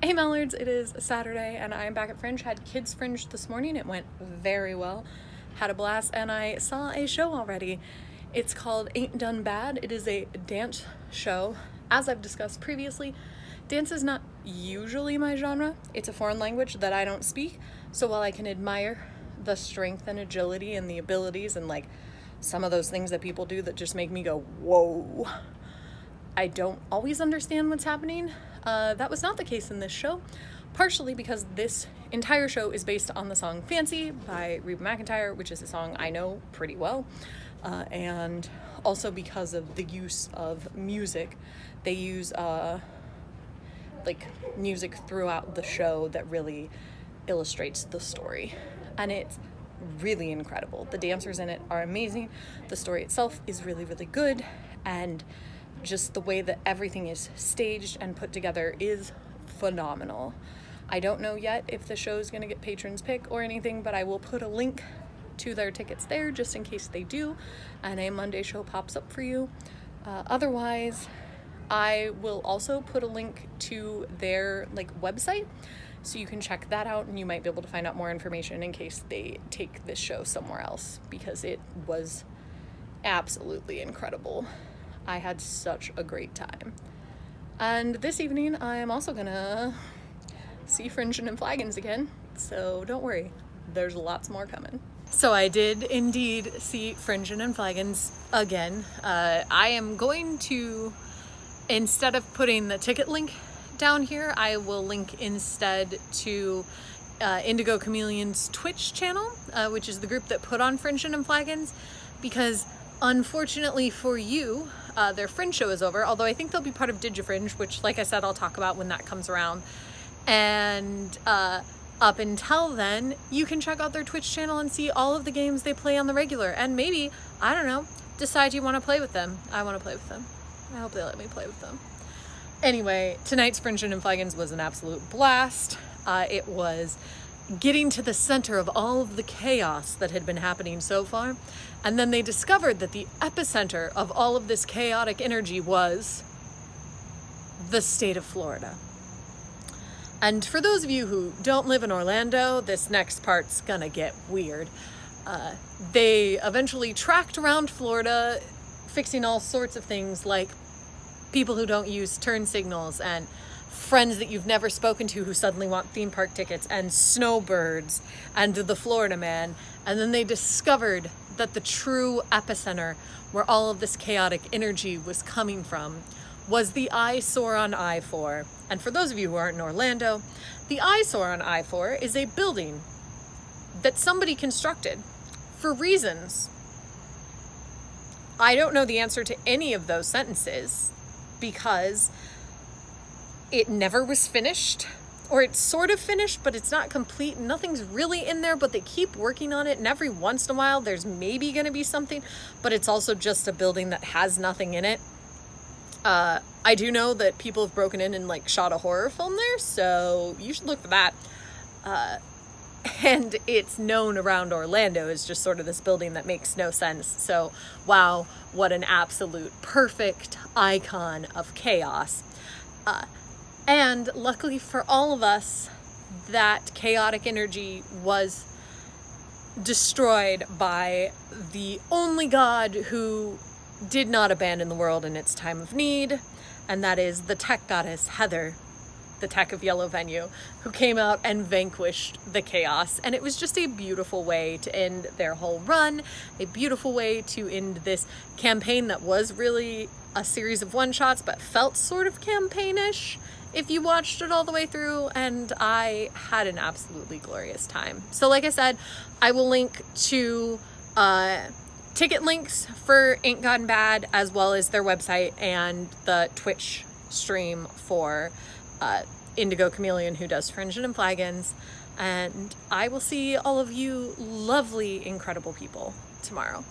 Hey Mallards, it is Saturday and I am back at Fringe. Had kids Fringe this morning. It went very well. Had a blast and I saw a show already. It's called Ain't Done Bad. It is a dance show. As I've discussed previously, dance is not usually my genre. It's a foreign language that I don't speak. So while I can admire the strength and agility and the abilities and like some of those things that people do that just make me go, whoa, I don't always understand what's happening. That was not the case in this show, partially because this entire show is based on the song Fancy by Reba McEntire, which is a song I know pretty well, and also because of the use of music. They use music throughout the show that really illustrates the story, and it's really incredible. The dancers in it are amazing. The story itself is really, really good, and just the way that everything is staged and put together is phenomenal. I don't know yet if the show is going to get patrons pick or anything, but I will put a link to their tickets there just in case they do, and a Monday show pops up for you. Otherwise, I will also put a link to their website, so you can check that out and you might be able to find out more information in case they take this show somewhere else, because it was absolutely incredible. I had such a great time. And this evening, I am also gonna see Fringe and Flagons again, so don't worry, there's lots more coming. So I did indeed see Fringe and Flagons again. I am going to, instead of putting the ticket link down here, I will link instead to Indigo Chameleon's Twitch channel, which is the group that put on Fringe and Flagons, because unfortunately for you, their Fringe show is over, although I think they'll be part of DigiFringe, which, like I said, I'll talk about when that comes around. And up until then, you can check out their Twitch channel and see all of the games they play on the regular. And maybe, I don't know, decide you want to play with them. I want to play with them. I hope they let me play with them. Anyway, tonight's Fringe and Flagons was an absolute blast. It was getting to the center of all of the chaos that had been happening so far. And then they discovered that the epicenter of all of this chaotic energy was the state of Florida. And for those of you who don't live in Orlando, this next part's gonna get weird. They eventually tracked around Florida, fixing all sorts of things like people who don't use turn signals and friends that you've never spoken to who suddenly want theme park tickets and snowbirds and the Florida man. And then they discovered that the true epicenter where all of this chaotic energy was coming from was the eyesore on I-4. And for those of you who aren't in Orlando, the eyesore on I-4 is a building that somebody constructed for reasons. I don't know the answer to any of those sentences, because it never was finished, or it's sort of finished, but it's not complete. Nothing's really in there, but they keep working on it. And every once in a while, there's maybe going to be something, but it's also just a building that has nothing in it. I do know that people have broken in and shot a horror film there, so you should look for that. And it's known around Orlando as just sort of this building that makes no sense. So, wow, what an absolute perfect icon of chaos. And luckily for all of us, that chaotic energy was destroyed by the only god who did not abandon the world in its time of need, and that is the tech goddess Heather, the tech of Yellow Venue, who came out and vanquished the chaos. And it was just a beautiful way to end their whole run, a beautiful way to end this campaign that was really a series of one-shots, but felt sort of campaignish if you watched it all the way through, and I had an absolutely glorious time. So like I said, I will link to ticket links for Ain't Gone Bad, as well as their website and the Twitch stream for Indigo Chameleon, who does Fringe and Flagons. And I will see all of you lovely, incredible people tomorrow.